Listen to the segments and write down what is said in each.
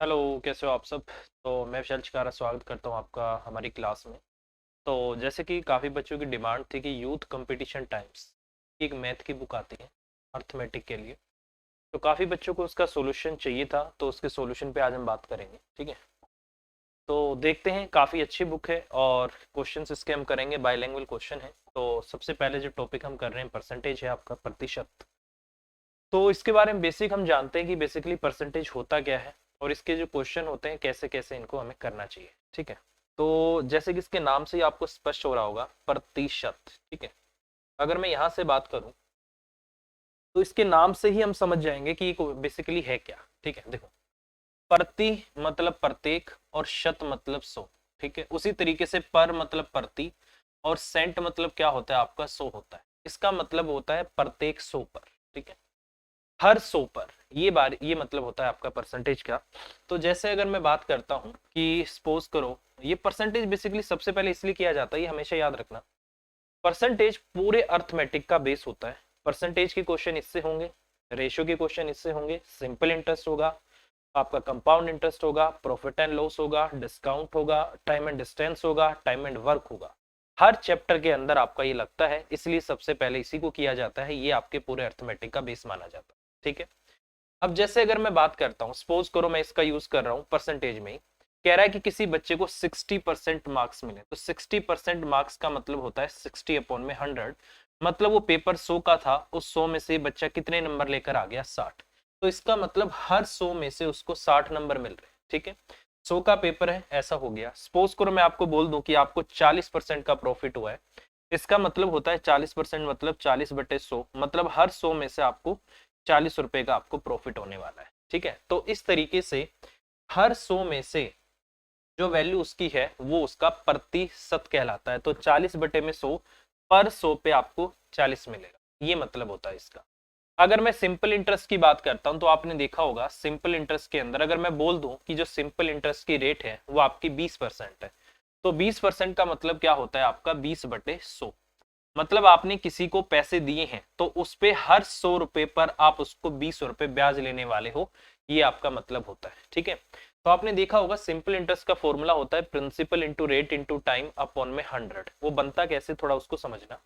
Hello, कैसे हो आप सब। तो मैं विशाल चिकारा स्वागत करता हूँ आपका हमारी क्लास में। तो जैसे कि काफ़ी बच्चों की डिमांड थी कि यूथ कंपटीशन टाइम्स की एक मैथ की बुक आती है अर्थमेटिक के लिए। तो काफ़ी बच्चों को उसका सॉल्यूशन चाहिए था, तो उसके सॉल्यूशन पे आज हम बात करेंगे, ठीक है। तो देखते हैं, काफ़ी अच्छी बुक है और क्वेश्चंस इसके हम करेंगे, बाइलैंग्वेज क्वेश्चन है। तो सबसे पहले जो टॉपिक हम कर रहे हैं परसेंटेज है, आपका प्रतिशत। तो इसके बारे में बेसिक हम जानते हैं कि बेसिकली परसेंटेज होता क्या है और इसके जो क्वेश्चन होते हैं कैसे कैसे इनको हमें करना चाहिए, ठीक है। तो जैसे कि इसके नाम से ही आपको स्पष्ट हो रहा होगा, प्रतिशत, ठीक है। अगर मैं यहाँ से बात करूं तो इसके नाम से ही हम समझ जाएंगे कि बेसिकली है क्या, ठीक है। देखो, प्रति मतलब प्रत्येक और शत मतलब सौ, ठीक है। उसी तरीके से पर मतलब प्रति और सेंट मतलब क्या होता है आपका, सौ होता है। इसका मतलब होता है प्रत्येक सौ पर, ठीक है। हर सौ पर, ये मतलब होता है आपका परसेंटेज का। तो जैसे अगर मैं बात करता हूं कि सपोज करो, ये परसेंटेज बेसिकली सबसे पहले इसलिए किया जाता है, ये हमेशा याद रखना, परसेंटेज पूरे अर्थमेटिक का बेस होता है। परसेंटेज के क्वेश्चन इससे होंगे, रेशियो के क्वेश्चन इससे होंगे, सिंपल इंटरेस्ट होगा, आपका कंपाउंड इंटरेस्ट होगा, प्रॉफिट एंड लॉस होगा, डिस्काउंट होगा, टाइम एंड डिस्टेंस होगा, टाइम एंड वर्क होगा। हर चैप्टर के अंदर आपका ये लगता है, इसलिए सबसे पहले इसी को किया जाता है, ये आपके पूरे अर्थमेटिक का बेस माना जाता है, ठीक है। अब जैसे अगर मैं बात करता हूं, सपोज करो मैं इसका यूज कर रहा हूं परसेंटेज में ही, कह रहा है कि किसी बच्चे को 60% मार्क्स मिले। तो 60% मार्क्स का मतलब होता है 60/100। मतलब वो पेपर 100 का था, उस 100 में से बच्चा कितने नंबर लेकर आ गया, 60। तो इसका मतलब हर 100 में से उसको 60 नंबर मिल रहे हैं, ठीक है। 100 का पेपर है, ऐसा हो गया। सपोज करो मैं आपको बोल दूं कि आपको 40% का प्रॉफिट हुआ है। इसका मतलब होता है 40% मतलब 40/100, मतलब हर 100 में से आपको 40 रुपए का आपको प्रॉफिट होने वाला है, ठीक है। तो इस तरीके से हर 100 में से जो वैल्यू उसकी है वो उसका प्रतिशत कहलाता है। तो 40/100, पर 100 पे आपको 40 मिलेगा, ये मतलब होता है इसका। अगर मैं सिंपल इंटरेस्ट की बात करता हूं तो आपने देखा होगा, सिंपल इंटरेस्ट के अंदर अगर मैं बोल दूं कि जो सिंपल इंटरेस्ट की रेट है वो आपकी 20% है, तो 20% का मतलब क्या होता है आपका, 20/100। मतलब आपने किसी को पैसे दिए हैं तो उस पे हर 100 रुपए पर आप उसको 20 रुपए ब्याज लेने वाले हो, ये आपका मतलब होता है, ठीक है। तो आपने देखा होगा सिंपल इंटरेस्ट का फॉर्मूला होता है principal into rate into time upon में 100। वो बनता कैसे, थोड़ा उसको समझना।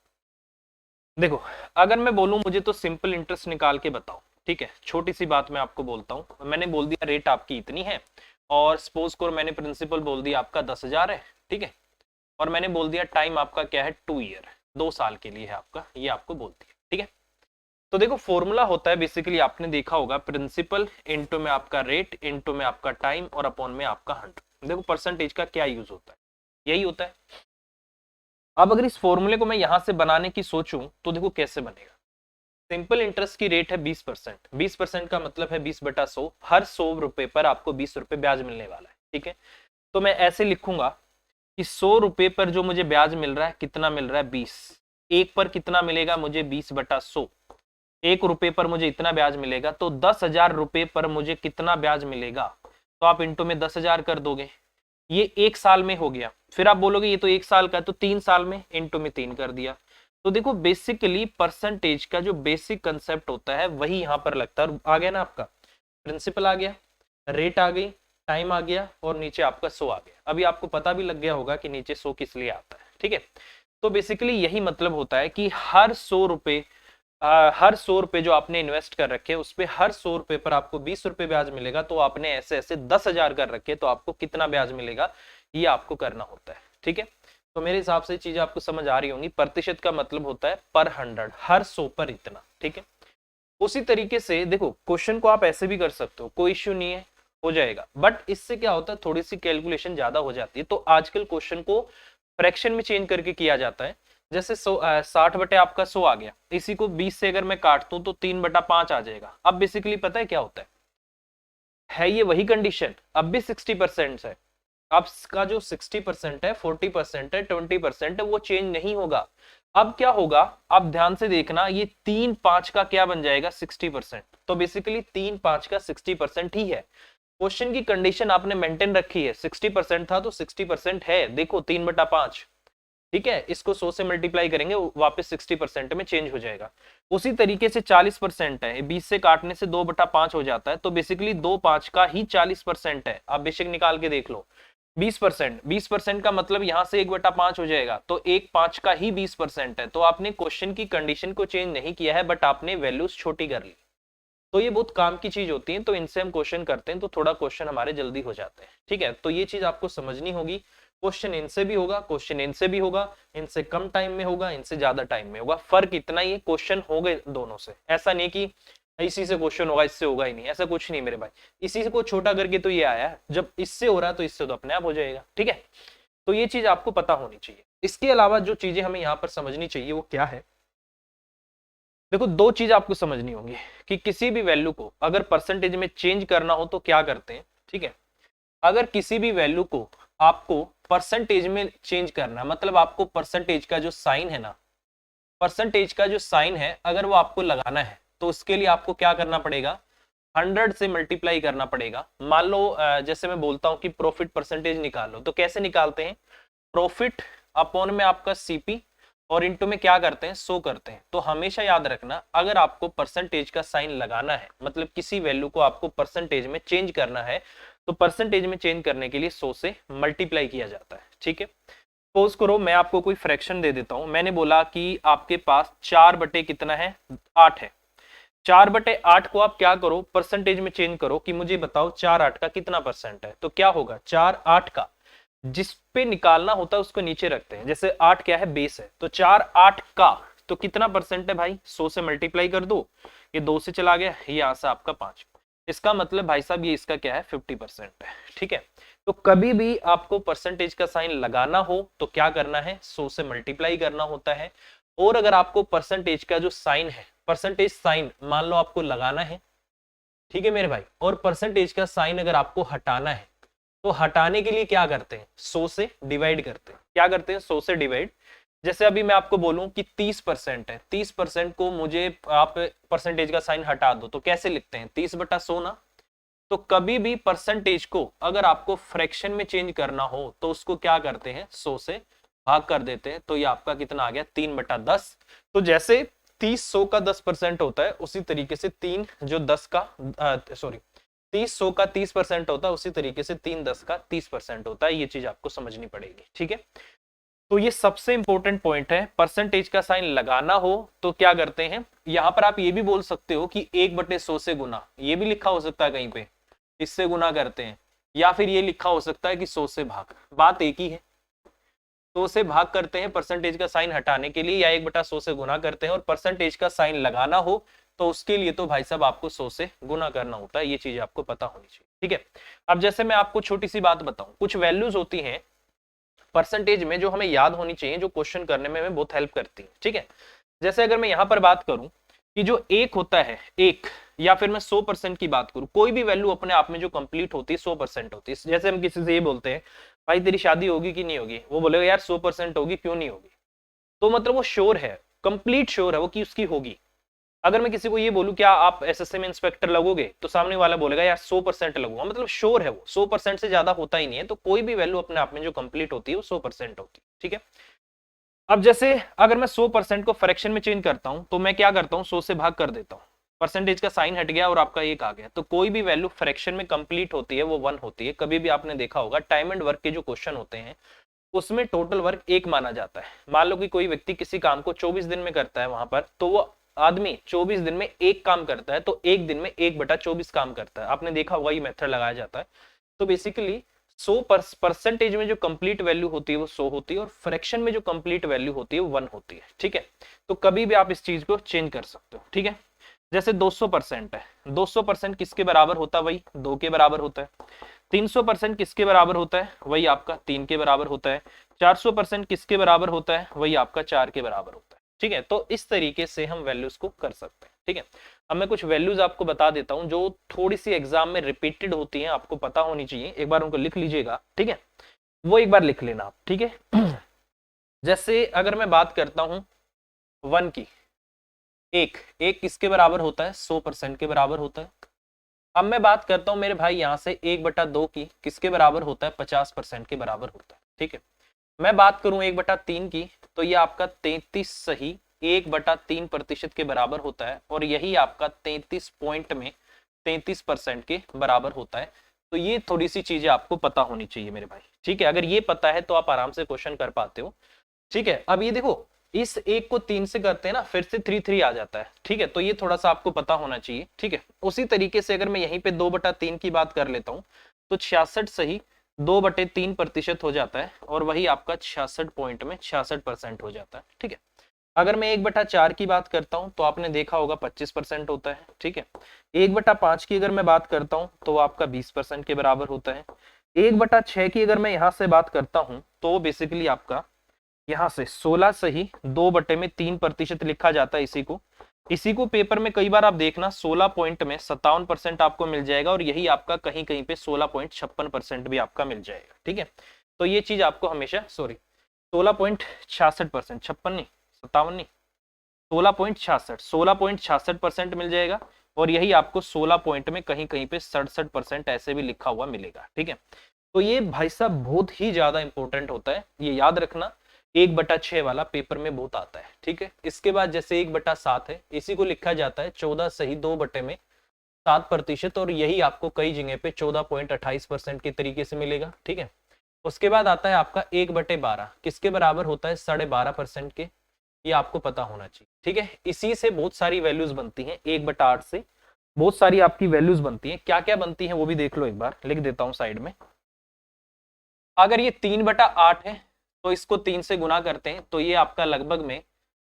देखो, अगर मैं बोलूं मुझे तो सिंपल इंटरेस्ट निकाल के बताओ, ठीक है। छोटी सी बात मैं आपको बोलता हूं, मैंने बोल दिया रेट आपकी इतनी है, और सपोज करो मैंने प्रिंसिपल बोल दिया आपका 10,000 है, ठीक है। और मैंने बोल दिया टाइम आपका क्या है, 2 ईयर, 2 साल के लिए है आपका, ये आपको बोल दिया, ठीक है। तो देखो फॉर्मूला होता है बेसिकली, आपने देखा होगा, प्रिंसिपल इंटू में आपका रेट इंटू में आपका टाइम और अपॉन में आपका 100। देखो परसेंटेज का क्या यूज होता है, यही होता है। अब अगर इस फॉर्मूले को मैं यहां से बनाने की सोचूं तो देखो कैसे बनेगा। सिंपल इंटरेस्ट की रेट है 20%, 20% का मतलब है 20/100, हर 100 रुपए पर आपको 20 रुपए ब्याज मिलने वाला है, ठीक है। तो मैं ऐसे लिखूंगा कि 100 रुपए पर जो मुझे ब्याज मिल रहा है, कितना मिल रहा है, 20। एक पर कितना मिलेगा मुझे, 20/100। 1 रुपए पर मुझे इतना ब्याज मिलेगा, तो 10,000 रुपए पर मुझे कितना ब्याज मिलेगा, तो आप इंटू में 10,000 कर दोगे। ये 1 साल में हो गया। फिर आप बोलोगे ये तो 1 साल का है, तो 3 साल में, इंटू में 3 कर दिया। तो देखो बेसिकली परसेंटेज का जो बेसिक कंसेप्ट होता है वही यहां पर लगता है। आ गया ना आपका, प्रिंसिपल आ गया, रेट आ गई, टाइम आ गया, और नीचे आपका 100 आ गया। अभी आपको पता भी लग गया होगा कि नीचे 100 किस लिए आता है, ठीक है। तो बेसिकली यही मतलब होता है कि हर 100 रुपए जो आपने इन्वेस्ट कर रखे उस पे हर 100 रुपए पर आपको 20 रुपए ब्याज मिलेगा। तो आपने ऐसे ऐसे 10,000 कर रखे, तो आपको कितना ब्याज मिलेगा, ये आपको करना होता है, ठीक है। तो मेरे हिसाब से चीजें आपको समझ आ रही होंगी। प्रतिशत का मतलब होता है पर 100, हर 100 पर इतना, ठीक है। उसी तरीके से देखो क्वेश्चन को आप ऐसे भी कर सकते हो, कोई इश्यू नहीं है, हो जाएगा। बट इससे क्या होता है, थोड़ी सी कैलकुलेशन ज्यादा हो जाती है। तो आजकल क्वेश्चन को फ्रैक्शन में चेंज करके किया जाता है। जैसे 60 बटे आपका 100 आ गया, इसी को 20 से अगर मैं काट दूं तो 3/5 आ जाएगा। अब बेसिकली पता है क्या होता है ये वही कंडीशन, अब भी 60% है। अब इसका जो 60% है, 40% है, 20% है, वो चेंज नहीं होगा। अब क्या होगा, अब ध्यान से देखना, ये 3/5 का क्या बन जाएगा, 60%। तो बेसिकली 3/5 का 60% ही है। क्वेश्चन की कंडीशन आपने मेंटेन रखी है, 60% था तो 60% है। देखो 3/5, ठीक है, इसको 100 से मल्टीप्लाई करेंगे वापस 60% में चेंज हो जाएगा। उसी तरीके से 40% है, 20 से काटने से 2/5 हो जाता है, तो बेसिकली 2/5 का ही 40% है। आप बेशक निकाल के देख लो, 20% का मतलब यहां से 1/5 हो जाएगा, तो 1/5 का ही 20% है। तो आपने क्वेश्चन की कंडीशन को चेंज नहीं किया है, बट आपने वैल्यूज छोटी कर ली। तो ये बहुत काम की चीज होती है, तो इनसे हम क्वेश्चन करते हैं तो थोड़ा क्वेश्चन हमारे जल्दी हो जाते हैं। ठीक है, तो ये चीज आपको समझनी होगी। क्वेश्चन इनसे भी होगा, क्वेश्चन इनसे भी होगा, इनसे कम टाइम में होगा, इनसे ज्यादा टाइम में होगा, फर्क इतना ही है, क्वेश्चन हो गए दोनों से। ऐसा नहीं कि इसी से क्वेश्चन होगा इससे होगा ही नहीं, ऐसा कुछ नहीं मेरे भाई। इसी को छोटा करके तो ये आया है, जब इससे हो रहा है तो इससे तो अपने आप हो जाएगा। ठीक है, तो ये चीज आपको पता होनी चाहिए। इसके अलावा जो चीजें हमें यहाँ पर समझनी चाहिए वो क्या है, देखो दो चीज आपको समझनी होगी कि किसी भी वैल्यू को अगर परसेंटेज में चेंज करना हो तो क्या करते हैं। ठीक है, अगर किसी भी वैल्यू को आपको परसेंटेज में चेंज करना, मतलब आपको परसेंटेज का जो साइन है ना, परसेंटेज का जो साइन है अगर वो आपको लगाना है, तो उसके लिए आपको क्या करना पड़ेगा, 100 से मल्टीप्लाई करना पड़ेगा। मान लो जैसे मैं बोलता हूं कि प्रॉफिट परसेंटेज निकालो, तो कैसे निकालते हैं, प्रॉफिट अपॉन में आपका सीपी और इनटू में क्या करते हैं, 100 करते हैं। तो हमेशा याद रखना, अगर आपको परसेंटेज का साइन लगाना है, मतलब किसी वैल्यू को आपको परसेंटेज में चेंज करना है, तो परसेंटेज में चेंज करने के लिए 100 से मल्टीप्लाई किया जाता है। ठीक है, सपोज करो मैं आपको कोई फ्रैक्शन दे देता हूं, मैंने बोला कि आपके पास 4 बटे कितना है, 8 है। 4/8 को आप क्या करो, परसेंटेज में चेंज करो कि मुझे बताओ 4/8 का कितना परसेंट है। तो क्या होगा, 4/8 का जिस पे निकालना होता है उसको नीचे रखते हैं, जैसे 8 क्या है, बेस है, तो 4/8 का तो कितना परसेंट है भाई, 100 से मल्टीप्लाई कर दो, ये 2 से चला गया, ये यहां से आपका 5। इसका मतलब भाई साहब ये इसका क्या है, 50% है। ठीक है, तो कभी भी आपको परसेंटेज का साइन लगाना हो तो क्या करना है, 100 से मल्टीप्लाई करना होता है। और अगर आपको परसेंटेज का जो साइन है, परसेंटेज साइन मान लो आपको लगाना है, ठीक है मेरे भाई, और परसेंटेज का साइन अगर आपको हटाना है, तो हटाने के लिए क्या करते हैं, 100 से डिवाइड करते हैं। क्या करते हैं, 100 से डिवाइड। जैसे अभी मैं आपको बोलूं कि 30% है, 30% को मुझे आप परसेंटेज का साइन हटा दो, तो कैसे लिखते हैं, 30/100 ना। तो कभी भी परसेंटेज को अगर आपको फ्रैक्शन में चेंज करना हो तो उसको क्या करते हैं, 100 से भाग कर देते हैं। तो ये आपका कितना आ गया, 3/10। तो जैसे 30 100 का 10% होता है, उसी तरीके से 3 जो 10 का 30 100 का 30% होता है, उसी तरीके से 3 10 का 30% होता है। ये चीज आपको समझनी पड़ेगी। ठीक है, तो ये सबसे इंपॉर्टेंट पॉइंट है, परसेंटेज का साइन लगाना हो तो क्या करते हैं। यहां पर आप ये भी बोल सकते हो कि 1/100 से गुना, ये भी लिखा हो सकता है कहीं पे, इससे गुना करते हैं, या फिर ये लिखा हो सकता है कि 100 से भाग, बात एक ही है। 100 से भाग करते हैं परसेंटेज का साइन हटाने के लिए, या 1/100 से गुना करते हैं, और परसेंटेज का साइन लगाना हो तो उसके लिए तो भाई साहब आपको 100 से गुना करना होता है। ये चीज आपको पता होनी चाहिए। ठीक है, अब जैसे मैं आपको छोटी सी बात बताऊं, कुछ वैल्यूज होती हैं परसेंटेज में जो हमें याद होनी चाहिए, जो क्वेश्चन करने में हमें बहुत हेल्प करती है। ठीक है, जैसे अगर मैं यहां पर बात करूं कि जो एक होता है, एक, या फिर मैं 100% की बात करूं, कोई भी वैल्यू अपने आप में जो कंप्लीट होती है 100% होती है। जैसे हम किसी से ये बोलते हैं, भाई तेरी शादी होगी कि नहीं होगी, वो बोलेगा यार 100% होगी, क्यों नहीं होगी, तो मतलब वो श्योर है, कंप्लीट श्योर है वो कि उसकी होगी। अगर मैं किसी को ये बोलूं क्या आप एसएससी में इंस्पेक्टर लगोगे, तो सामने वाला बोलेगा यार 100% लगूंगा, मतलब श्योर है वो, 100% से ज्यादा होता ही नहीं है। तो कोई भी वैल्यू अपने आप में जो कंप्लीट होती है वो 100% होती है। ठीक है, अब जैसे अगर मैं 100% को फ्रैक्शन में चेंज करता हूं, तो मैं क्या करता हूं, 100 से भाग कर देता हूं, परसेंटेज का साइन हट गया और आपका एक आ गया। तो कोई भी वैल्यू फ्रैक्शन में कंप्लीट होती है वो 1 होती है। कभी भी आपने देखा होगा टाइम एंड वर्क के जो क्वेश्चन होते हैं उसमें टोटल वर्क 1 माना जाता है। मान लो कि कोई व्यक्ति किसी काम को 24 दिन में करता है वहां पर, तो वो आदमी 24 दिन में एक काम करता है, तो एक दिन में 1/24 काम करता है। आपने देखा होगा ये मेथड लगाया जाता है। तो बेसिकली 100% में जो कंप्लीट वैल्यू होती है वो 100 होती है, और फ्रैक्शन में जो कंप्लीट वैल्यू होती है वो 1 होती है। ठीक है, तो कभी भी आप इस चीज को चेंज कर सकते हो। ठीक है, जैसे 200% है, 200% किसके बराबर होता है, वही 2 के बराबर होता है। 300% किसके बराबर होता है, वही आपका 3 के बराबर होता है। 400% किसके बराबर होता है, वही आपका 4 के बराबर होता है। ठीक है, तो इस तरीके से हम वैल्यूज को कर सकते हैं। ठीक है, अब मैं कुछ वैल्यूज आपको बता देता हूं जो थोड़ी सी एग्जाम में रिपीटेड होती हैं, आपको पता होनी चाहिए, एक बार उनको लिख लीजिएगा। ठीक है, वो एक बार लिख लेना आप। ठीक है, जैसे अगर मैं बात करता हूं 1 की, एक एक किसके बराबर होता है, 100% के बराबर होता है। अब मैं बात करता हूं मेरे भाई यहां से 1/2 की, किसके बराबर होता है, 50% के बराबर होता है। ठीक है, मैं बात करूं 1/3 की, तो ये आपका 33 सही 1/3% के बराबर होता है, और यही आपका 33 पॉइंट में 33% के बराबर होता है। तो ये थोड़ी सी चीजें आपको पता होनी चाहिए मेरे भाई, ठीक है। अगर ये पता है तो आप आराम से क्वेश्चन कर पाते हो, ठीक है। अब ये देखो, इस एक को 3 से करते हैं ना, फिर से 3 आ जाता है, ठीक है। तो ये थोड़ा सा आपको पता होना चाहिए, ठीक है। उसी तरीके से अगर मैं यहीं पे 2/3 की बात कर लेता हूं, तो 66 सही 2/3% हो जाता है, और वही आपका 66 पॉइंट में 66% हो जाता है, ठीक है। अगर मैं 1/4 की बात करता हूं, तो आपने देखा होगा 25% होता है, ठीक है। 1/5 की अगर मैं बात करता हूं, तो आपका 20% के बराबर होता है। 1/6 की अगर मैं यहां से बात करता हूं, तो बेसिकली आपका यहां से 16 सही 2/3% लिखा जाता है इसी को पेपर में कई बार आप देखना 16 पॉइंट में 57% आपको मिल जाएगा, और यही आपका कहीं कहीं पे 16.56% भी आपका मिल जाएगा, ठीक है। तो ये चीज आपको हमेशा, सॉरी 16.66%, 56 नहीं, 57 नहीं, 16.66% मिल जाएगा, और यही आपको 16 पॉइंट में कहीं कहीं पे 67% ऐसे भी लिखा हुआ मिलेगा, ठीक है। तो ये भाई साहब बहुत ही ज्यादा इंपॉर्टेंट होता है, ये याद रखना। 1/6 वाला पेपर में बहुत आता है, ठीक है। इसके बाद जैसे 1/7 है, इसी को लिखा जाता है 14 सही 2/7%, और यही आपको कई जगह पे 14.28% के तरीके से मिलेगा, ठीक है। उसके बाद आता है आपका 1/12, किसके बराबर होता है 12.5% के, ये आपको पता होना चाहिए, ठीक है। इसी से बहुत सारी वैल्यूज बनती हैं, 1/8 से बहुत सारी आपकी वैल्यूज बनती हैं। क्या क्या बनती हैं वो भी देख लो, एक बार लिख देता हूं साइड में। अगर ये 3/8 है, तो इसको 3 से गुना करते हैं, तो ये आपका लगभग में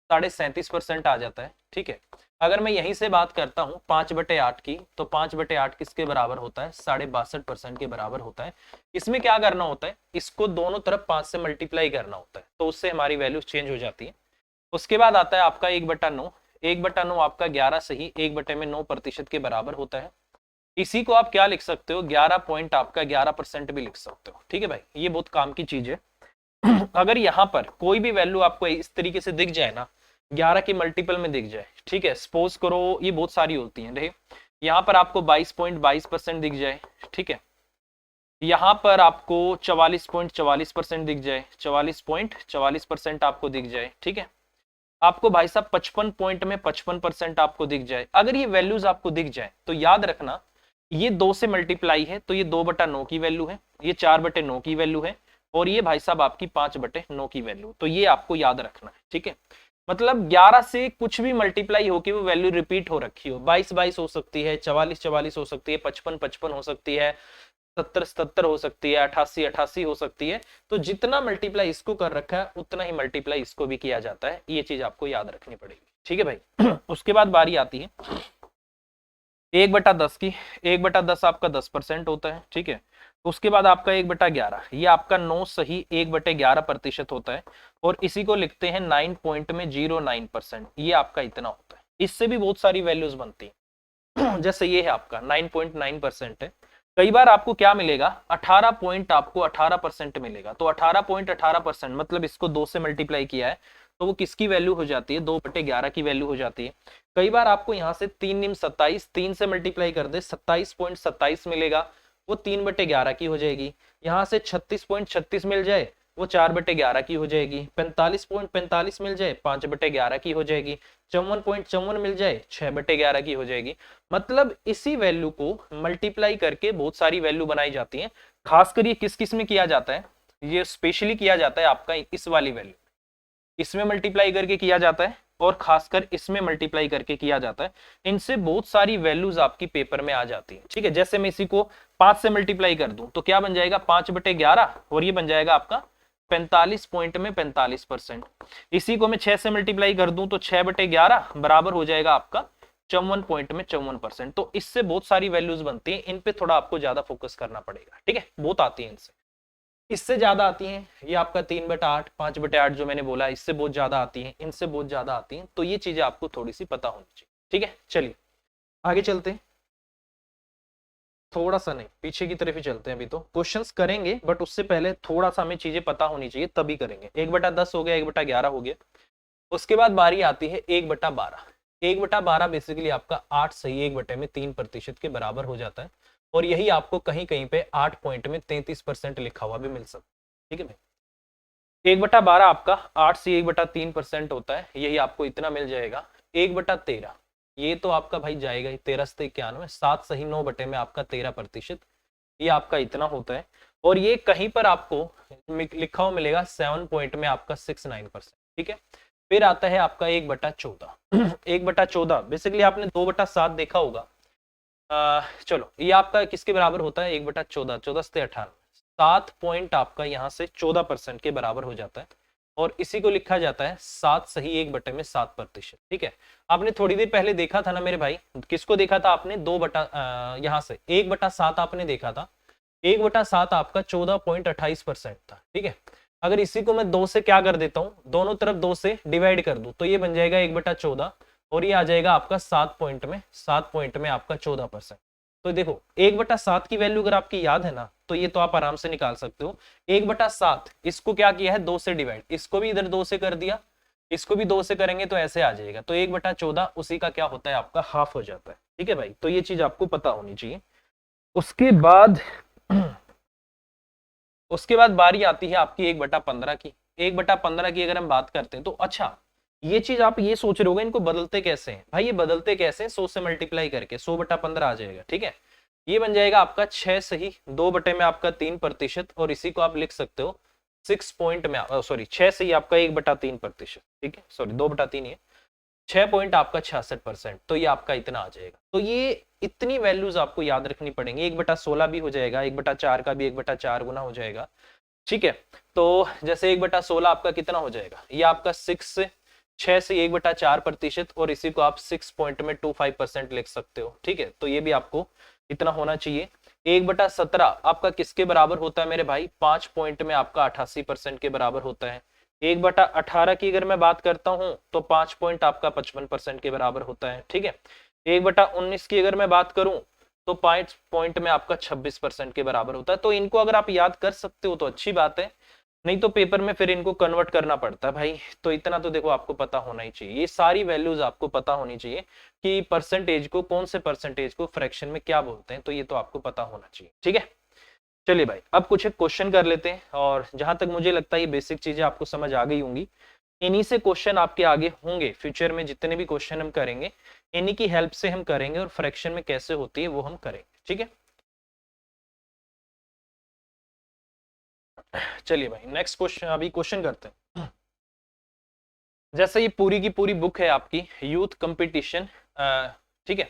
37.5% आ जाता है, ठीक है। अगर मैं यहीं से बात करता हूं 5/8 की, तो 5/8 किसके बराबर होता है 62.5% के बराबर होता है। इसमें क्या करना होता है, इसको दोनों तरफ 5 से मल्टीप्लाई करना होता है, तो उससे हमारी वैल्यू चेंज हो जाती है। उसके बाद आता है आपका 1/9, 1/9 आपका 11 सही 1/9% के बराबर होता है। इसी को आप क्या लिख सकते हो, 11 पॉइंट आपका 11% भी लिख सकते हो, ठीक है भाई, ये बहुत काम की चीज है। अगर यहाँ पर कोई भी वैल्यू आपको इस तरीके से दिख जाए ना, 11 के मल्टीपल में दिख जाए, ठीक है, सपोज करो ये बहुत सारी होती हैं, देखिए यहाँ पर आपको 22.22% दिख जाए, ठीक है। यहाँ पर आपको 44.44% दिख जाए, 44.44% आपको दिख जाए, ठीक है। आपको भाई साहब 55 पॉइंट में 55% आपको दिख जाए, अगर ये वैल्यूज आपको दिख जाए, तो याद रखना ये 2 से मल्टीप्लाई है, तो ये 2/9 की वैल्यू है, ये 4/9 की वैल्यू है, और ये भाई साहब आपकी 5/9 की वैल्यू, तो ये आपको याद रखना है, ठीक है। मतलब 11 से कुछ भी मल्टीप्लाई होकर वो वैल्यू रिपीट हो रखी हो, 22 हो सकती है, 44 हो सकती है, 55 हो सकती है, 70 हो सकती है, 88 हो सकती है। तो जितना मल्टीप्लाई इसको कर रखा है, उतना ही मल्टीप्लाई इसको भी किया जाता है, ये चीज आपको याद रखनी पड़ेगी, ठीक है भाई। उसके बाद बारी आती है 1/10 की। 1/10 आपका 10% होता है, ठीक है। उसके बाद आपका 1/11, ये आपका 9 सही 1/11% होता है, और इसी को लिखते हैं 9 पॉइंट में 09%, ये आपका इतना होता है। इससे भी बहुत सारी वैल्यूज बनती है। जैसे ये है आपका 9.9% है। कई बार आपको क्या मिलेगा 18 पॉइंट, आपको 18% मिलेगा, तो 18.18% मतलब इसको 2 से मल्टीप्लाई किया है, तो वो किसकी वैल्यू हो जाती है 2/11 की वैल्यू हो जाती है। कई बार आपको यहाँ से 3 3 से मल्टीप्लाई कर दे 27.27 मिलेगा, वो 3/11 की हो जाएगी। यहाँ से 36.36 मिल जाए, वो 4/11 की हो जाएगी। 45.45 मिल जाए 5/11 की हो जाएगी। 54.54 मिल जाए 6/11 की हो जाएगी। मतलब इसी वैल्यू को मल्टीप्लाई करके बहुत सारी वैल्यू बनाई जाती है। खासकर ये किस किस में किया जाता है, ये स्पेशली किया जाता है आपका इस वाली वैल्यू, इसमें मल्टीप्लाई करके किया जाता है, और खासकर इसमें मल्टीप्लाई करके किया जाता है। इनसे बहुत सारी वैल्यूज आपकी पेपर में आ जाती है, ठीक है। जैसे मैं इसी को 5 से मल्टीप्लाई कर दूं, तो क्या बन जाएगा 5/11, और ये बन जाएगा आपका 45 पॉइंट में 45%। इसी को मैं 6 से मल्टीप्लाई कर दूं, तो 6/11 बराबर हो जाएगा आपका 54 पॉइंट में 54%। तो इससे बहुत सारी वैल्यूज बनती है, इन पे थोड़ा आपको ज्यादा फोकस करना पड़ेगा, ठीक है। बहुत आती है इनसे, इससे ज्यादा आती हैं ये आपका 3/8 5/8 जो मैंने बोला, इससे बहुत ज्यादा आती हैं, इनसे बहुत ज्यादा आती हैं। तो ये चीजें आपको थोड़ी सी पता होनी चाहिए, ठीक है। चलिए आगे चलते हैं, थोड़ा सा नहीं पीछे की तरफ ही चलते हैं। अभी तो क्वेश्चंस करेंगे, बट उससे पहले थोड़ा सा हमें चीजें पता होनी चाहिए, तभी करेंगे। 1/10 हो गया, 1/11 हो गया। उसके बाद बारी आती है 1/12। 1/12 बेसिकली आपका 8 सही 1/3% के बराबर हो जाता है, और यही आपको कहीं कहीं पे 8 पॉइंट में 33% लिखा हुआ भी मिल सकता है, ठीक है भाई। 1/12 आपका 8 से 1/3% होता है, यही आपको इतना मिल जाएगा। 1/13 ये तो आपका भाई जाएगा ही, 13 से 7 सही 9 बटे में आपका 13%, ये आपका इतना होता है। और ये कहीं पर आपको लिखा हुआ मिलेगा 7 पॉइंट में आपका 69%, ठीक है। फिर आता है आपका 1/14 1/14 बेसिकली आपने 2/7 देखा होगा। चलो ये आपका किसके बराबर होता है, 1/14, 14 से 18, 7 पॉइंट आपका यहाँ से 14% के बराबर हो जाता है। और इसी को लिखा जाता है 7 सही 1/7%, ठीक है। आपने थोड़ी देर पहले देखा था ना मेरे भाई, किसको देखा था आपने, यहाँ से 1/7 आपने देखा था। 1/7 आपका 14.28% था, ठीक है। अगर इसी को मैं 2 से क्या कर देता हूं, दोनों तरफ 2 से डिवाइड कर दूं, तो ये बन जाएगा 1/14 और ये आ जाएगा आपका 7 पॉइंट में आपका 14%। तो देखो 1/7 की वैल्यू अगर आपकी याद है ना, तो ये तो आप आराम से निकाल सकते हो। 1/7 इसको क्या किया है, 2 से डिवाइड, इसको भी इधर 2 से कर दिया, इसको भी 2 से करेंगे तो ऐसे आ जाएगा। तो 1/14 उसी का क्या होता है, आपका हाफ हो जाता है, ठीक है भाई। तो ये चीज आपको पता होनी चाहिए। उसके बाद उसके बाद बारी आती है आपकी 1/15 की। 1/15 की अगर हम बात करते हैं तो अच्छा, ये चीज आप ये सोच रहे होगे इनको बदलते कैसे हैं भाई, ये बदलते कैसे हैं, 100 से मल्टीप्लाई करके 100/15 आ जाएगा, ठीक है। ये बन जाएगा आपका 6 सही 2 बटे में आपका 3%, और इसी को आप लिख सकते हो 6 पॉइंट में, सॉरी 6 सही आपका 1/3%, ठीक है, सॉरी 2/3 है, 6 पॉइंट आपका 66%, तो ये आपका इतना आ जाएगा। तो ये इतनी वैल्यूज आपको याद रखनी पड़ेंगी। 1/16 भी हो जाएगा, 1/4 का भी 1/4 गुना हो जाएगा, ठीक है। तो जैसे 1/16 आपका कितना हो जाएगा, ये आपका 6 से 1/4%, और इसी को आप 6 पॉइंट में 25% लिख सकते हो, ठीक है। तो ये भी आपको इतना होना चाहिए। 1/17 आपका किसके बराबर होता है मेरे भाई, 5 पॉइंट में आपका 88% के बराबर होता है। 1/18 की अगर मैं बात करता हूं तो 5 पॉइंट आपका 55% के बराबर होता है, ठीक है। 1/19 की अगर मैं बात करूं तो 5 पॉइंट में आपका 26% के बराबर होता है। तो इनको अगर आप याद कर सकते हो तो अच्छी बात है, नहीं तो पेपर में फिर इनको कन्वर्ट करना पड़ता है भाई। तो इतना तो देखो आपको पता होना ही चाहिए, ये सारी वैल्यूज आपको पता होनी चाहिए कि परसेंटेज को, कौन से परसेंटेज को फ्रैक्शन में क्या बोलते हैं, तो ये तो आपको पता होना चाहिए, ठीक है। चलिए भाई अब कुछ एक क्वेश्चन कर लेते हैं, और जहां तक मुझे लगता है ये बेसिक चीजें आपको समझ आ गई होंगी। इन्हीं से क्वेश्चन आपके आगे होंगे फ्यूचर में, जितने भी क्वेश्चन हम करेंगे इन्हीं की हेल्प से हम करेंगे, और फ्रैक्शन में कैसे होती है वो हम करेंगे, ठीक है। चलिए भाई नेक्स्ट क्वेश्चन, अभी क्वेश्चन करते हैं। जैसे ये पूरी की पूरी बुक है आपकी यूथ कंपटीशन, ठीक है,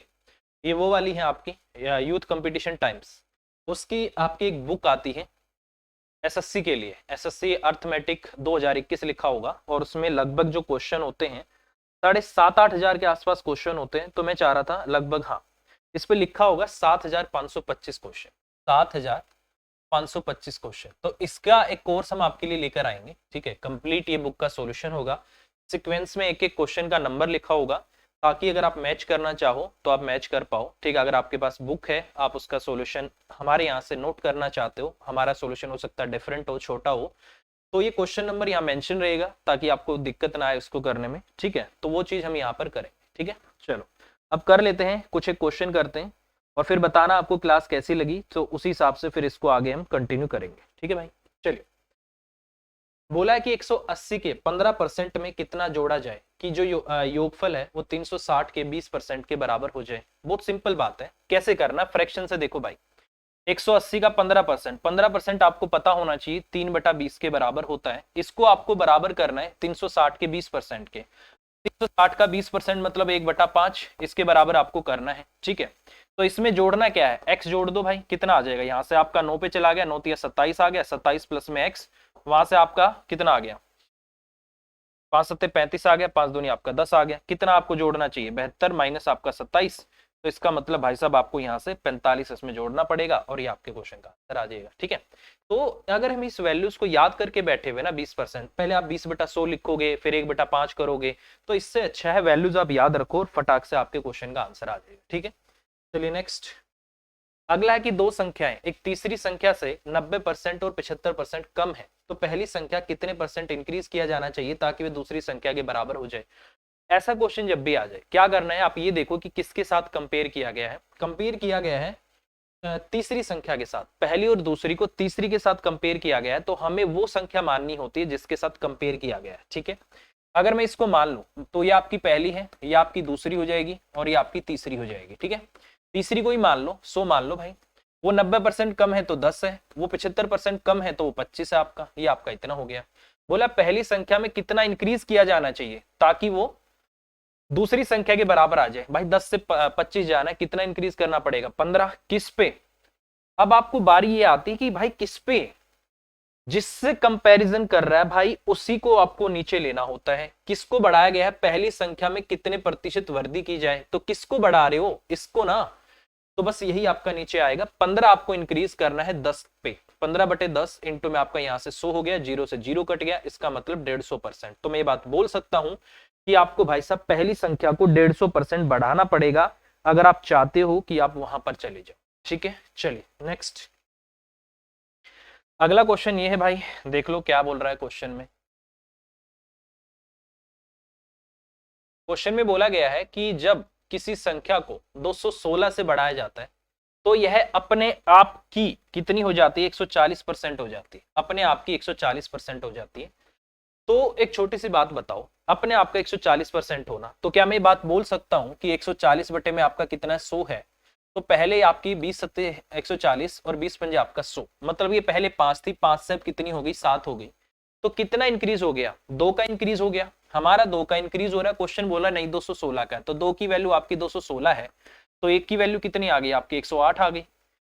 ये वो वाली है आपकी यूथ कंपटीशन टाइम्स, उसकी आपकी एक बुक आती है एसएससी के लिए, एसएससी अर्थमेटिक 2021 लिखा होगा, और उसमें लगभग जो क्वेश्चन होते हैं 7,500-8,000 के आसपास क्वेश्चन होते हैं। तो मैं चाह रहा था लगभग, हाँ, इस पे लिखा होगा 7,525 क्वेश्चन, 7,525 क्वेश्चन। तो इसका एक कोर्स हम आपके लिए लेकर आएंगे, ठीक है। कंप्लीट ये बुक का सॉल्यूशन होगा, सीक्वेंस में एक एक क्वेश्चन का नंबर लिखा होगा, ताकि अगर आप मैच करना चाहो तो आप मैच कर पाओ, ठीक है। अगर आपके पास बुक है, आप उसका सॉल्यूशन हमारे यहाँ से नोट करना चाहते हो, हमारा सॉल्यूशन हो सकता है डिफरेंट हो, छोटा हो, तो ये क्वेश्चन नंबर यहाँ मेंशन रहेगा, ताकि आपको दिक्कत ना आए उसको करने में, ठीक है। तो वो चीज हम यहाँ पर करें, ठीक है। चलो अब कर लेते हैं, कुछ एक क्वेश्चन करते हैं, और फिर बताना आपको क्लास कैसी लगी, तो उसी हिसाब से फिर इसको आगे हम कंटिन्यू करेंगे, ठीक है भाई। चलिए, बोला है कि 180 के 15% में कितना जोड़ा जाए कि जो योगफल है वो 360 के 20% के बराबर हो जाए। बहुत सिंपल बात है, कैसे करना, फ्रैक्शन से देखो भाई। 180 का 15%, 15% आपको पता होना चाहिए 3/20 के बराबर होता है। इसको आपको बराबर करना है 360 के 20% के। 360 का 20% मतलब 1/5, इसके बराबर आपको करना है, ठीक है। तो इसमें जोड़ना क्या है, x जोड़ दो भाई, कितना आ जाएगा, यहाँ से आपका 9 पे चला गया, 9 तिया 27 आ गया, 27 प्लस में x, वहां से आपका कितना आ गया, 5 सत्ते 35 आ गया, 5 दूनी आपका 10 आ गया। कितना आपको जोड़ना चाहिए, 72 माइनस आपका 27, तो इसका मतलब भाई साहब आपको यहाँ से 45 इसमें जोड़ना पड़ेगा, और ये आपके क्वेश्चन का आंसर आ जाएगा, ठीक है। तो अगर हम इस वैल्यूज को याद करके बैठे हुए ना 20%, पहले आप 20/100 लिखोगे, फिर 1/5 करोगे, तो इससे अच्छा है वैल्यूज आप याद रखो और फटाक से आपके क्वेश्चन का आंसर आ जाएगा, ठीक है। चलिए नेक्स्ट, अगला है कि दो संख्याएं एक तीसरी संख्या से 90% और 75% कम है, तो पहली संख्या कितने परसेंट इंक्रीज किया जाना चाहिए ताकि वे दूसरी संख्या के बराबर हो जाए। ऐसा क्वेश्चन जब भी आ जाए क्या करना है, आप ये देखो कि किसके साथ कंपेयर किया गया है। कंपेयर किया गया है तीसरी संख्या के साथ, पहली और दूसरी को तीसरी के साथ कंपेयर किया गया है, तो हमें वो संख्या माननी होती है जिसके साथ कंपेयर किया गया है। ठीक है, अगर मैं इसको मान लूं तो ये आपकी पहली है, ये आपकी दूसरी हो जाएगी और ये आपकी तीसरी हो जाएगी। ठीक है, तीसरी को ही मान लो, 100 मान लो भाई। वो 90% कम है तो 10 है, वो 75% कम है तो वो 25 है आपका। ये आपका इतना हो गया। बोला पहली संख्या में कितना इंक्रीज किया जाना चाहिए ताकि वो दूसरी संख्या के बराबर आ जाए। भाई 10 से 25 जाना है, कितना इंक्रीज करना पड़ेगा? 15। किस पे? अब आपको बारी ये आती है कि भाई किस पे? जिससे कंपैरिजन कर रहा है भाई उसी को आपको नीचे लेना होता है। किसको बढ़ाया गया है? पहली संख्या में कितने प्रतिशत वृद्धि की जाए, तो किसको बढ़ा रहे हो? इसको ना। तो बस यही आपका नीचे आएगा। 15 आपको इंक्रीज करना है 10 पे। 15/10 इंटू में आपका यहां से 100 हो गया, जीरो से जीरो कट गया, इसका मतलब 150%। तो मैं ये बात बोल सकता हूं कि आपको भाई साहब पहली संख्या को 150% बढ़ाना पड़ेगा अगर आप चाहते हो कि आप वहां पर चले जाओ। ठीक है, चलिए नेक्स्ट। अगला क्वेश्चन ये है भाई, देख लो क्या बोल रहा है क्वेश्चन में। क्वेश्चन में बोला गया है कि जब किसी संख्या को 216 से बढ़ाया जाता है तो यह अपने आप की कितनी हो जाती है? 140% हो जाती है। अपने आप की 140% हो जाती है। तो एक छोटी सी बात बताओ, अपने आप का 140% होना, तो क्या मैं ये बात बोल सकता हूं कि 140 बटे में आपका कितना है? 100 है। तो पहले आपकी 20 सत्ते 140 और 20 पंजे आपका 100, मतलब ये पहले 5 थी, 5 से अब कितनी हो गई? 7 हो गई। तो कितना इंक्रीज हो गया? 2 का इंक्रीज हो गया। हमारा 2 का इंक्रीज हो रहा है। क्वेश्चन बोला नहीं 216 का है, तो 2 की वैल्यू आपकी 216 है, तो 1 की वैल्यू कितनी आ गई? आपकी 108 आ गई।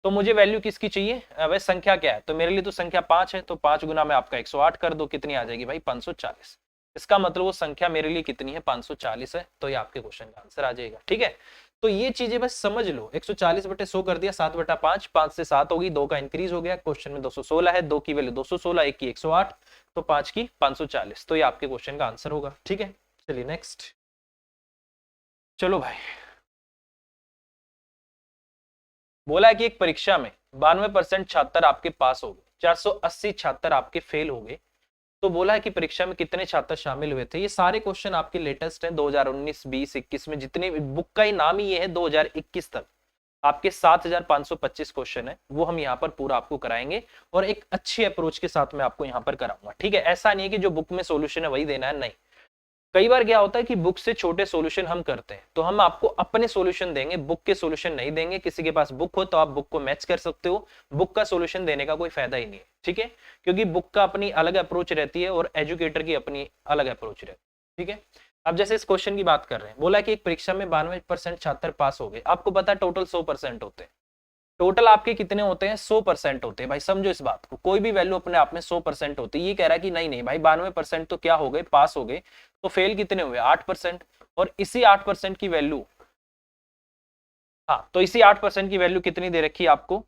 तो मुझे वैल्यू किसकी चाहिए? वह संख्या क्या है? तो मेरे लिए तो संख्या 5 है, तो 5 गुना में आपका 108 कर दो, कितनी आ जाएगी भाई? 540। इसका मतलब वो संख्या मेरे लिए कितनी है? 540 है। तो ये आपके क्वेश्चन का आंसर आ जाएगा। ठीक है, तो ये चीजें बस समझ लो। 140/100 कर दिया, 7/5, 5 से 7 होगी, 2 का इंक्रीज हो गया। क्वेश्चन में 216 है, 2 की वैल्यू 216, 1 की 108, तो 5 की 540। तो ये आपके क्वेश्चन का आंसर होगा। ठीक है, चलिए नेक्स्ट। चलो भाई, बोला है कि एक परीक्षा में 92% छात्र आपके पास हो गए, 480 छात्र आपके फेल हो गए। तो बोला है कि परीक्षा में कितने छात्र शामिल हुए थे? ये सारे क्वेश्चन आपके लेटेस्ट हैं 2019, 20, 21 में। जितने बुक का ही नाम ही ये है 2021 तक आपके 7525 क्वेश्चन है, वो हम यहाँ पर पूरा आपको कराएंगे और एक अच्छी अप्रोच के साथ में आपको यहाँ पर कराऊंगा। ठीक है, ऐसा नहीं है कि जो बुक में सोल्यूशन है वही देना है, नहीं। कई बार क्या होता है कि बुक से छोटे सॉल्यूशन हम करते हैं, तो हम आपको अपने सॉल्यूशन देंगे, बुक के सॉल्यूशन नहीं देंगे। किसी के पास बुक हो तो आप बुक को मैच कर सकते हो, बुक का सॉल्यूशन देने का कोई फायदा ही नहीं है। ठीक है, क्योंकि बुक का अपनी अलग अप्रोच रहती है और एजुकेटर की अपनी अलग अप्रोच रहती है। ठीक है, अब जैसे इस क्वेश्चन की बात कर रहे हैं, बोला कि एक परीक्षा में 92% छात्र पास हो गए। आपको पता है टोटल 100% होते हैं। टोटल आपके कितने होते हैं? 100% होते हैं। भाई समझो इस बात को, कोई भी वैल्यू अपने आप में 100% होती है। ये कह रहा है कि नहीं नहीं भाई 92% तो क्या हो गए? पास हो गए। तो फेल कितने हुए? 8%। और इसी 8% की वैल्यू, हाँ, तो इसी 8% की वैल्यू कितनी दे रखी है आपको?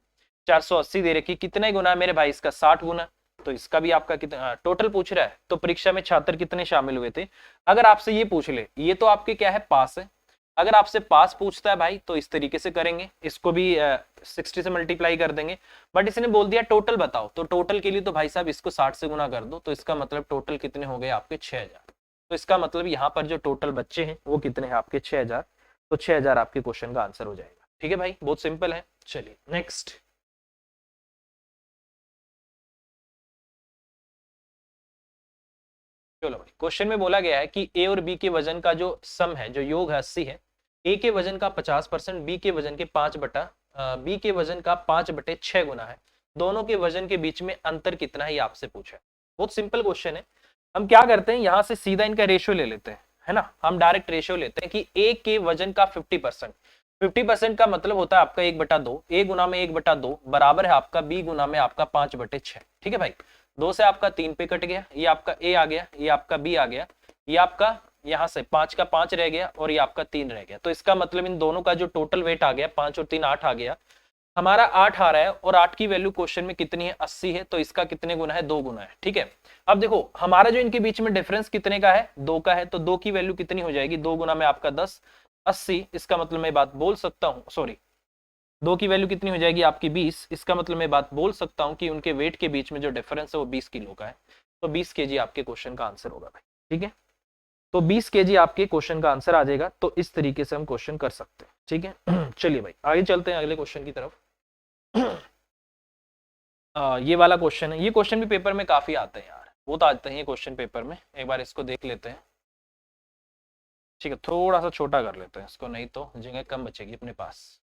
480 दे रखी। कितने गुना है मेरे भाई इसका? 60 गुना। तो इसका भी आपका कितना टोटल पूछ रहा है। तो परीक्षा में छात्र कितने शामिल हुए थे? अगर आपसे ये पूछ ले, ये तो आपके क्या है? पास है। अगर आपसे पास पूछता है भाई तो इस तरीके से करेंगे, इसको भी 60 से मल्टीप्लाई कर देंगे। बट इसने बोल दिया टोटल बताओ, तो टोटल के लिए तो भाई साहब इसको 60 से गुना कर दो, तो इसका मतलब टोटल कितने हो गए आपके? 6000। तो इसका मतलब यहाँ पर जो टोटल बच्चे हैं वो कितने हैं आपके? 6000। तो 6000 आपके क्वेश्चन का आंसर हो जाएगा। ठीक है भाई, बहुत सिंपल है। चलिए नेक्स्ट। चलो भाई, क्वेश्चन में बोला गया है कि ए और बी के वजन का जो सम है, जो योग है 80 है। ए के वजन का 50%, बी के वजन के 5/6 गुना है। दोनों के वजन के बीच में अंतर कितना है, ये आपसे पूछा है। बहुत सिंपल क्वेश्चन है। हम क्या करते हैं, यहां से सीधा इनका रेशियो ले लेते हैं, है ना। हम डायरेक्ट रेशियो लेते हैं कि ए के वजन का 50%। 50% का मतलब होता है आपका 1/2। ए गुना में 1/2 बराबर है आपका बी गुना में आपका 5/6। ठीक है भाई, 2 से आपका 3 पे कट गया, ये आपका ए आ गया, ये आपका बी आ गया, ये आपका यहां से 5 का 5 रह गया और ये आपका 3 रह गया। तो इसका मतलब इन दोनों का जो टोटल वेट आ गया, 5 और 3 8 आ गया। हमारा 8 आ रहा है और 8 की वैल्यू क्वेश्चन में कितनी है? 80 है। तो इसका कितने गुना है? 2 गुना है। ठीक है, अब देखो हमारा जो इनके बीच में डिफरेंस कितने का है? 2 का है। तो 2 की वैल्यू कितनी हो जाएगी? 2 गुना में आपका 10, 80। इसका मतलब मैं बात बोल सकता हूँ, सॉरी, 2 की वैल्यू कितनी हो जाएगी आपकी? 20। इसका मतलब मैं बात बोल सकता हूं कि उनके वेट के बीच में जो डिफरेंस है वो 20 किलो का है। तो 20 केजी आपके क्वेश्चन का आंसर होगा भाई। ठीक है, तो 20 केजी आपके क्वेश्चन का आंसर आ जाएगा। तो इस तरीके से हम क्वेश्चन कर सकते हैं। ठीक है चलिए भाई आगे चलते हैं अगले क्वेश्चन की तरफ। ये वाला क्वेश्चन है, ये क्वेश्चन भी पेपर में काफी आते हैं यार, वो तो आते हैं ये क्वेश्चन पेपर में, एक बार इसको देख लेते हैं। ठीक है, थोड़ा सा छोटा कर लेते हैं इसको, नहीं तो जगह कम बचेगी अपने पास।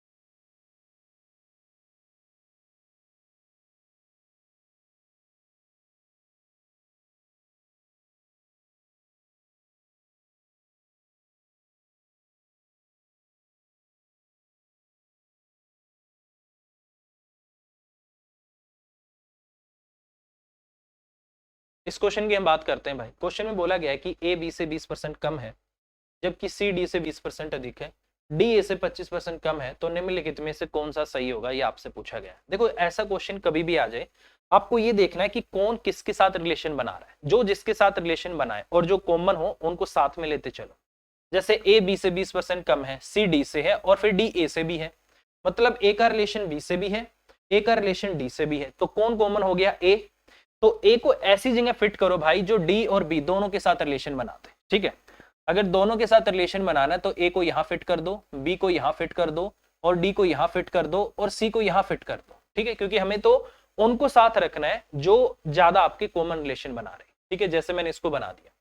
इस क्वेश्चन की हम बात करते हैं भाई। क्वेश्चन में बोला गया है कि ए बी से 20% कम है, जबकि सी डी से 20% अधिक है, डी ए से 25% कम है, तो निम्नलिखित में से कौन सा सही होगा, ये आपसे पूछा गया है। देखो ऐसा क्वेश्चन कभी भी आ जाए, आपको ये देखना है कि कौन किसके साथ रिलेशन बना रहा है, जो जिसके साथ रिलेशन बनाए और जो कॉमन हो उनको साथ में लेते चलो। जैसे ए बी से 20% कम है, सी डी से है और फिर डी ए से भी है, मतलब ए का रिलेशन बी से भी है, ए का रिलेशन डी से भी है, तो कौन कॉमन हो गया, ए। तो ए को ऐसी जगह फिट करो भाई जो डी और बी दोनों के साथ रिलेशन बनाते हैं। ठीक है, अगर दोनों के साथ रिलेशन बनाना है तो ए को यहां फिट कर दो, बी को यहां फिट कर दो और डी को यहां फिट कर दो और सी को यहां फिट कर दो। ठीक है, क्योंकि हमें तो उनको साथ रखना है जो ज्यादा आपके कॉमन रिलेशन बना रहे हैं। ठीक है, जैसे मैंने इसको बना दिया।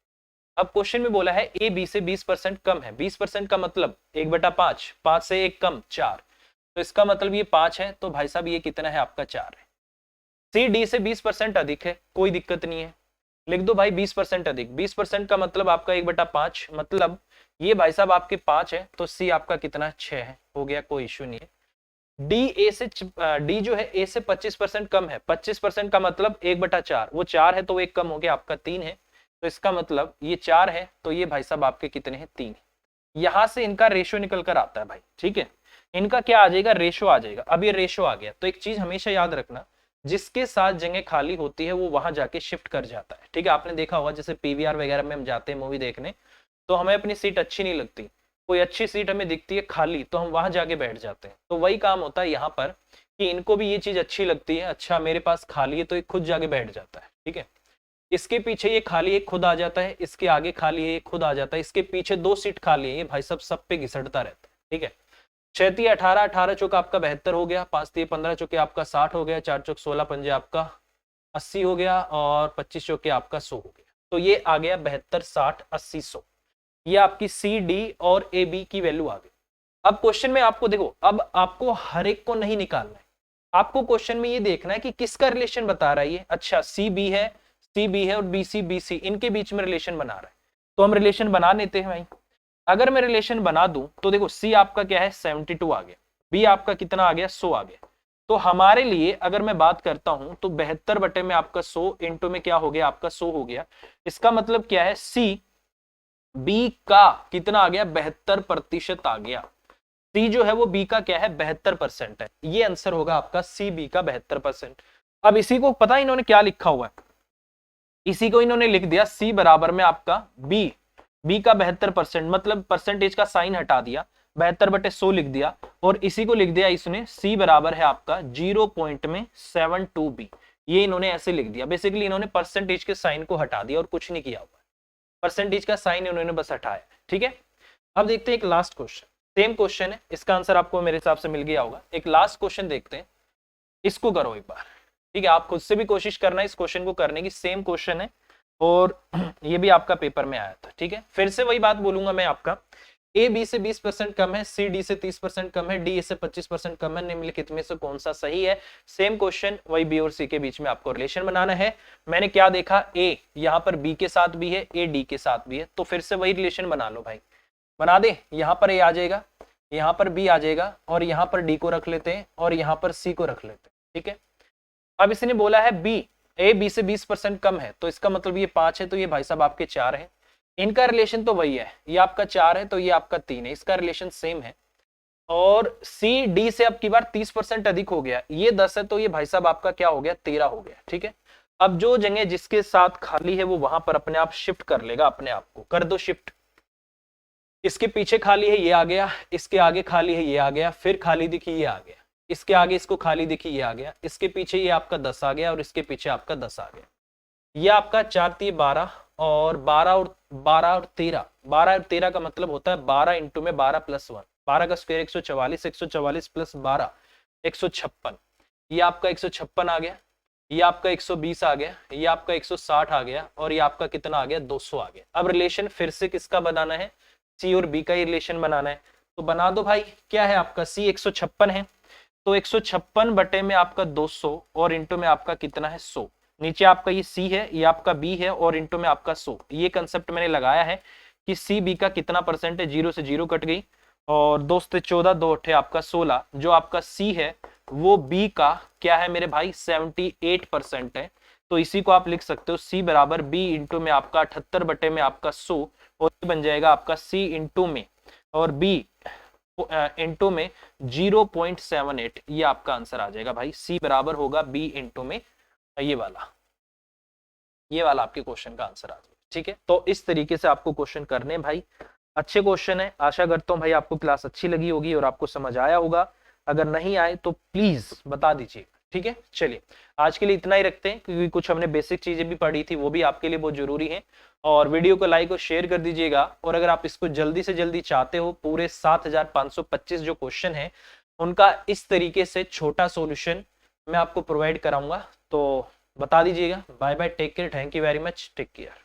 अब क्वेश्चन में बोला है ए बी से 20% कम है, 20% का मतलब 1/5, 5 से 1 कम 4, तो इसका मतलब ये 5 है, तो भाई साहब ये कितना है आपका 4 है। सी डी से 20% अधिक है, कोई दिक्कत नहीं है, लिख दो भाई 20% अधिक, 20% का मतलब आपका 1/5, मतलब ये भाई साहब आपके 5 है, तो सी आपका कितना 6 है, हो गया, कोई इश्यू नहीं है। डी ए से डी जो है ए से 25% कम है, 25% का मतलब 1/4, वो 4 है तो एक कम हो गया आपका 3 है, तो इसका मतलब ये 4 है, तो ये भाई साहब आपके कितने हैं 3 है। यहां से इनका रेशो निकल कर आता है भाई। ठीक है, इनका क्या आ जाएगा, रेशो आ जाएगा। अब ये रेशो आ गया, तो एक चीज हमेशा याद रखना, जिसके साथ जगह खाली होती है वो वहां जाके शिफ्ट कर जाता है। ठीक है, आपने देखा होगा जैसे पीवीआर वगैरह में हम जाते हैं मूवी देखने, तो हमें अपनी सीट अच्छी नहीं लगती, कोई अच्छी सीट हमें दिखती है खाली, तो हम वहां जाके बैठ जाते हैं। तो वही काम होता है यहाँ पर कि इनको भी ये चीज अच्छी लगती है, अच्छा मेरे पास खाली है, तो ये खुद जाके बैठ जाता है। ठीक है, इसके पीछे ये खाली एक खुद आ जाता है, इसके आगे खाली है एक खुद आ जाता है, इसके पीछे 2 सीट खाली है, ये भाई सब पे घिसटता रहता है। ठीक है, 6 18, 18 चौका आपका 72 हो गया, 5 15 चौके आपका 60 हो गया, 4 चौक 16 पंजे आपका 80 हो गया और 25 चौके आपका 100 हो गया। तो ये आ गया 72 60 80 100, ये आपकी सी डी और ए बी की वैल्यू आ गई। अब क्वेश्चन में आपको देखो, अब आपको हर एक को नहीं निकालना है, आपको क्वेश्चन में ये देखना है कि किसका रिलेशन बता रहा है ये। अच्छा सी बी है, सी बी है और बी सी इनके बीच में रिलेशन बना रहा है, तो हम रिलेशन बना लेते हैं भाई। अगर मैं रिलेशन बना दूं तो देखो सी आपका क्या है 72 आ गया, बी आपका कितना आ गया 100 आ गया, तो हमारे लिए अगर मैं बात करता हूं तो 72 बटे में आपका 100 इंटू में क्या हो गया आपका 100 हो गया। इसका मतलब क्या है, सी बी का कितना आ गया 72% आ गया। सी जो है वो बी का क्या है 72% है, ये आंसर होगा आपका सी बी का 72%। अब इसी को पता है इन्होंने क्या लिखा हुआ है, इसी को इन्होंने लिख दिया सी बराबर में आपका बी, बी का 72%, मतलब परसेंटेज का साइन हटा दिया, 72/100 लिख दिया, और इसी को लिख दिया इसने सी बराबर है आपका 0.72 बी, ये इन्होंने ऐसे लिख दिया। बेसिकली इन्होंने परसेंटेज के साइन को हटा दिया और कुछ नहीं किया हुआ, परसेंटेज का साइन इन्होंने बस हटाया। ठीक है, अब देखते हैं एक लास्ट क्वेश्चन, सेम क्वेश्चन है, इसका आंसर आपको मेरे हिसाब से मिल गया होगा। एक लास्ट क्वेश्चन देखते हैं, इसको करो एक बार। ठीक है, आप खुद से भी कोशिश करना इस क्वेश्चन को करने की, सेम क्वेश्चन है और ये भी आपका पेपर में आया था। ठीक है, फिर से वही बात बोलूंगा मैं आपका, ए बी से 20% कम है, सी डी से 30% कम है, डी ए से 25% कम है, निम्नलिखित में से कौन सा सही है। सेम क्वेश्चन, वही बी और सी के बीच में आपको रिलेशन बनाना है। मैंने क्या देखा, ए यहाँ पर बी के साथ भी है, ए डी के साथ भी है, तो फिर से वही रिलेशन बना लो भाई, बना दे। यहाँ पर ए आ जाएगा, यहाँ पर बी आ जाएगा और यहाँ पर डी को रख लेते हैं और यहाँ पर सी को रख लेते हैं। ठीक है, अब इसने बोला है बी, ए बी से 20% कम है, तो इसका मतलब ये 5 है, तो ये भाई साहब आपके 4 है। इनका रिलेशन तो वही है, ये आपका 4 है तो ये आपका 3 है, इसका रिलेशन सेम है। और सी डी से अब की बार 30% अधिक हो गया, ये 10 है तो ये भाई साहब आपका क्या हो गया 13 हो गया। ठीक है, अब जो जगह जिसके साथ खाली है वो वहां पर अपने आप शिफ्ट कर लेगा, अपने आप को कर दो शिफ्ट। इसके पीछे खाली है ये आ गया, इसके आगे खाली है ये आ गया, फिर खाली दिखी ये आ गया, इसके आगे इसको खाली दिखी ये आ गया, इसके पीछे ये आपका 10 आ गया और इसके पीछे आपका 10 आ गया। ये आपका 4 3 12 और 12 और 12 और 13, 12 और 13 का मतलब होता है 12 इंटू में 12 प्लस 1, 12 का स्क्वायर 144, 144 प्लस 12 156, ये आपका 156 आ गया, ये आपका 120 आ गया, ये आपका 160 आ गया, और ये आपका कितना आ गया, 200 आ गया। अब रिलेशन फिर से किसका बनाना है, सी और बी का ही रिलेशन बनाना है, तो बना दो भाई। क्या है आपका सी 156 है, तो 156 बटे में आपका 200 और इंटू में आपका कितना है 100। नीचे आपका ये सी है, ये आपका बी है, और इंटू में आपका 100। ये कंसेप्ट मैंने लगाया है कि सी बी का कितना परसेंट है, 0 से 0 कट गई, और 2 से 14, 2 अट्ठे आपका 16। जो आपका सी है वो बी का क्या है मेरे भाई, 78% है। तो इसी को आप लिख सकते हो सी बराबर बी इंटू में आपका 78 बटे में आपका 100, और ये बन जाएगा आपका सी इंटू में और बी इंटू में 0.78। ये आपका आंसर आ जाएगा भाई, सी बराबर होगा बी इंटू में ये वाला, ये वाला आपके क्वेश्चन का आंसर आ जाएगा। ठीक है, तो इस तरीके से आपको क्वेश्चन करने भाई। अच्छे क्वेश्चन है, आशा करता हूं भाई आपको क्लास अच्छी लगी होगी और आपको समझ आया होगा। अगर नहीं आए तो प्लीज बता दीजिए। ठीक है, चलिए आज के लिए इतना ही रखते हैं, क्योंकि कुछ हमने बेसिक चीजें भी पढ़ी थी, वो भी आपके लिए बहुत जरूरी है। और वीडियो को लाइक और शेयर कर दीजिएगा। और अगर आप इसको जल्दी से जल्दी चाहते हो, पूरे 7525 जो क्वेश्चन है उनका इस तरीके से छोटा सॉल्यूशन मैं आपको प्रोवाइड कराऊंगा, तो बता दीजिएगा। Bye bye, take care, thank you very much, take care.